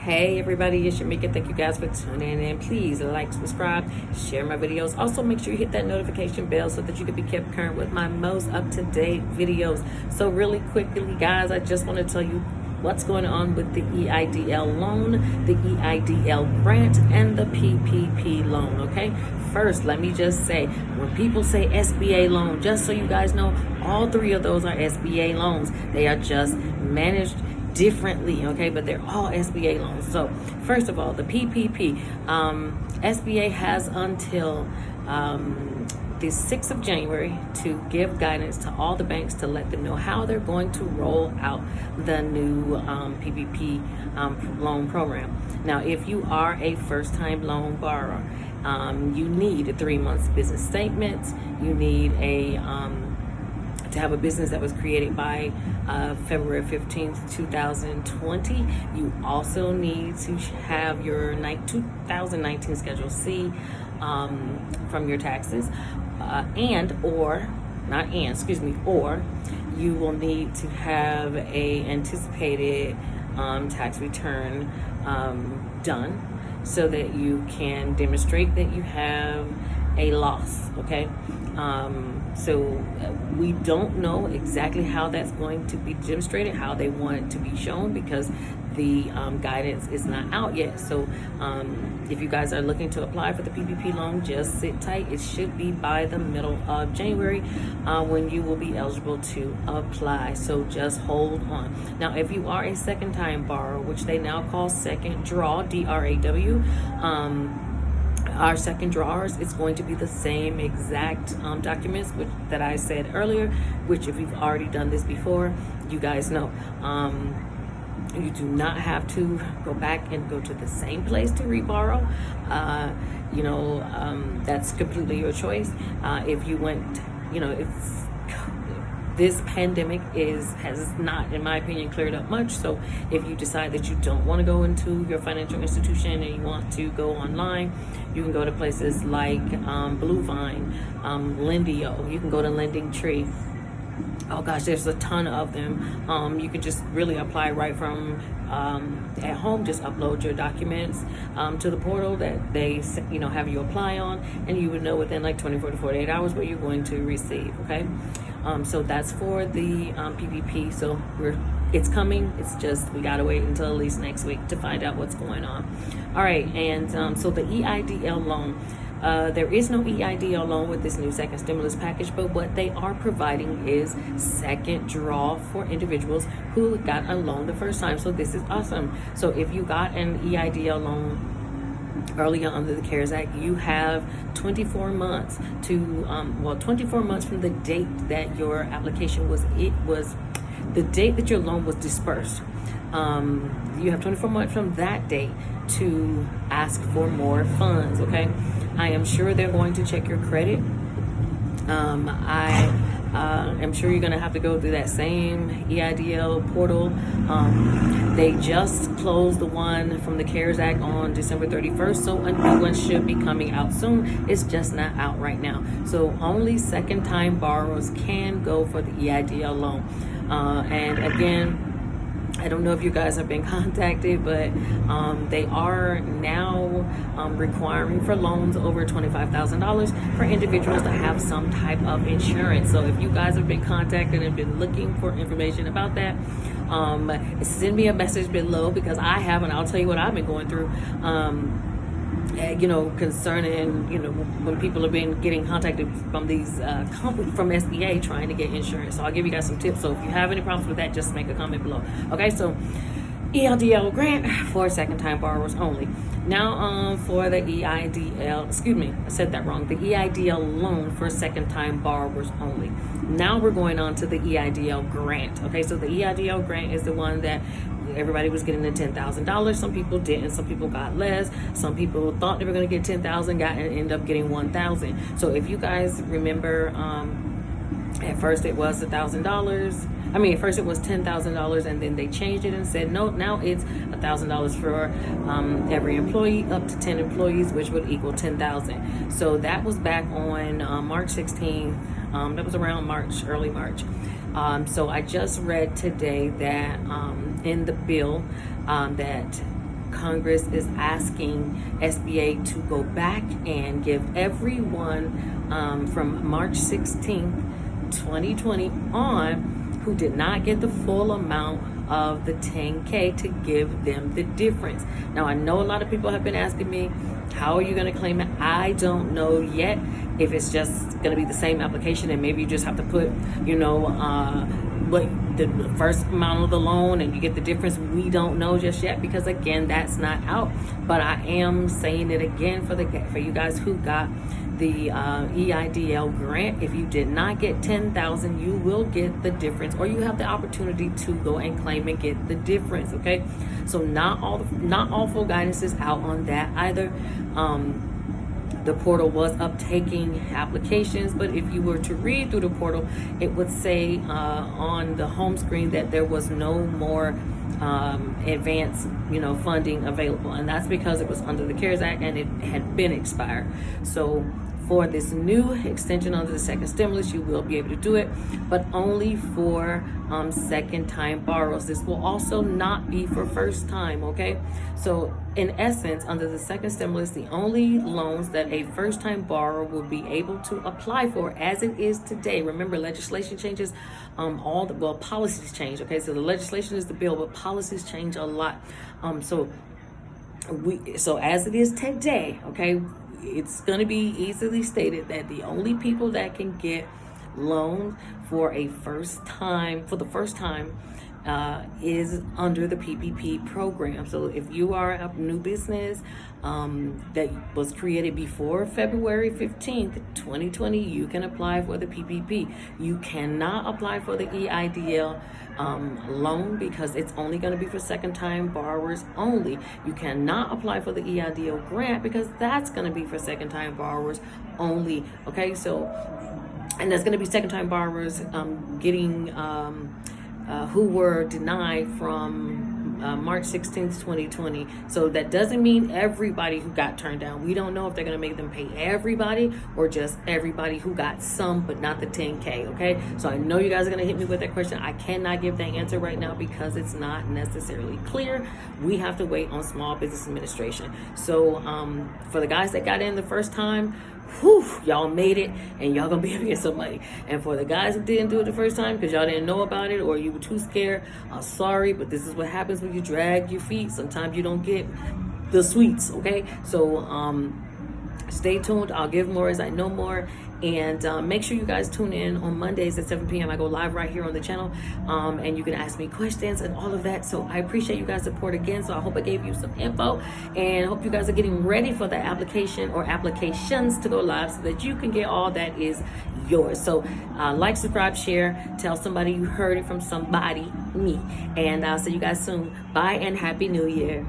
Hey everybody, it's Shamika. Thank you guys for tuning in. Please like, subscribe, share my videos. Also make sure you hit that notification bell so that you can be kept current with my most up-to-date videos. So really quickly guys, I just want to tell you what's going on with the EIDL loan, the EIDL grant, and the PPP loan, okay? First, let me just say, when people say SBA loan, just so you guys know, all three of those are SBA loans. They are just managed differently, okay, but they're all SBA loans. So first of all, the PPP, SBA has until the 6th of January to give guidance to all the banks to let them know how they're going to roll out the new PPP loan program. Now, if you are a first-time loan borrower, you need a 3 months business statement. You need to have a business that was created by February 15th, 2020. You also need to have your 2019 Schedule C from your taxes, or you will need to have a anticipated tax return done so that you can demonstrate that you have a loss, okay? So we don't know exactly how that's going to be demonstrated, how they want it to be shown, because the guidance is not out yet. So if you guys are looking to apply for the PPP loan, just sit tight. It should be by the middle of January when you will be eligible to apply. So just hold on. Now, if you are a second-time borrower, which they now call second draw, DRAW, our second drawers, it's going to be the same exact documents that I said earlier, which if you've already done this before, you guys know. You do not have to go back and go to the same place to reborrow. That's completely your choice. If you went, this pandemic has not, in my opinion, cleared up much. So if you decide that you don't want to go into your financial institution and you want to go online, you can go to places like Bluevine, Lendio. You can go to Lending Tree. Oh gosh, there's a ton of them. You can just really apply right from at home. Just upload your documents to the portal that they have you apply on, and you would know within like 24 to 48 hours what you're going to receive, okay? So that's for the PPP. So it's coming. It's just we gotta wait until at least next week to find out what's going on. All right, and so the EIDL loan. There is no EIDL loan with this new second stimulus package, but what they are providing is second draw for individuals who got a loan the first time. So this is awesome. So if you got an EIDL loan earlier under the CARES Act, you have 24 months to 24 months from the date that your application was the date that your loan was dispersed. You have 24 months from that date to ask for more funds, okay? I am sure they're going to check your credit. I'm sure you're going to have to go through that same EIDL portal. They just closed the one from the CARES Act on December 31st, so a new one should be coming out soon. It's just not out right now. So only second-time borrowers can go for the EIDL loan. And again, I don't know if you guys have been contacted, but they are now requiring for loans over $25,000 for individuals to have some type of insurance. So if you guys have been contacted and been looking for information about that, send me a message below, because I haven't. I'll tell you what I've been going through. Concerning, when people are getting contacted from these from SBA trying to get insurance. So I'll give you guys some tips. So if you have any problems with that, just make a comment below. Okay, so EIDL grant for second-time borrowers only. Now for the EIDL, I said that wrong. The EIDL loan for second-time borrowers only. Now we're going on to the EIDL grant. Okay, so the EIDL grant is the one that everybody was getting the $10,000. Some people didn't. Some people got less. Some people thought they were going to get $10,000, ended up getting $1,000. So if you guys remember, at first it was $1,000. At first it was $10,000, and then they changed it and said, no, now it's $1,000 for every employee up to 10 employees, which would equal $10,000. So that was back on March 16th. That was around early March. So I just read today that in the bill that Congress is asking SBA to go back and give everyone from March 16th, 2020 on who did not get the full amount of the 10K to give them the difference. Now, I know a lot of people have been asking me, how are you going to claim it? I don't know yet if it's just going to be the same application and maybe you just have to put, what the first amount of the loan and you get the difference. We don't know just yet because, again, that's not out. But I am saying it again for you guys who got the EIDL grant. If you did not get 10,000, you will get the difference, or you have the opportunity to go and claim and get the difference. Okay, so not all full guidance is out on that either. The portal was uptaking applications, but if you were to read through the portal, it would say on the home screen that there was no more advance funding available, and that's because it was under the CARES Act and it had been expired. So for this new extension under the second stimulus, you will be able to do it, but only for second time borrowers. This will also not be for first time. Okay, so in essence, under the second stimulus, the only loans that a first time borrower will be able to apply for as it is today. Remember, legislation changes, policies change. Okay, so the legislation is the bill, but policies change a lot. So as it is today, okay, it's going to be easily stated that the only people that can get loans for the first time is under the PPP program. So if you are a new business that was created before February 15th, 2020, you can apply for the PPP. You cannot apply for the EIDL loan because it's only going to be for second time borrowers only. You cannot apply for the EIDL grant because that's going to be for second time borrowers only. Okay, so, and that's going to be second time borrowers getting who were denied from March 16th, 2020. So that doesn't mean everybody who got turned down. We don't know if they're going to make them pay everybody or just everybody who got some but not the 10K. Okay, so I know you guys are going to hit me with that question. I cannot give that answer right now because it's not necessarily clear. We have to wait on Small Business Administration. So for the guys that got in the first time, y'all made it and y'all gonna be able to get some money. And for the guys who didn't do it the first time because y'all didn't know about it or you were too scared, I'm sorry, but this is what happens when you drag your feet. Sometimes you don't get the sweets. Okay, so stay tuned. I'll give more as I know more. And make sure you guys tune in on Mondays at 7 p.m. I go live right here on the channel, and you can ask me questions and all of that. So I appreciate you guys' support again. So I hope I gave you some info, and hope you guys are getting ready for the application or applications to go live so that you can get all that is yours. So like, subscribe, share, tell somebody you heard it from somebody, me. And I'll see you guys soon. Bye and Happy New Year.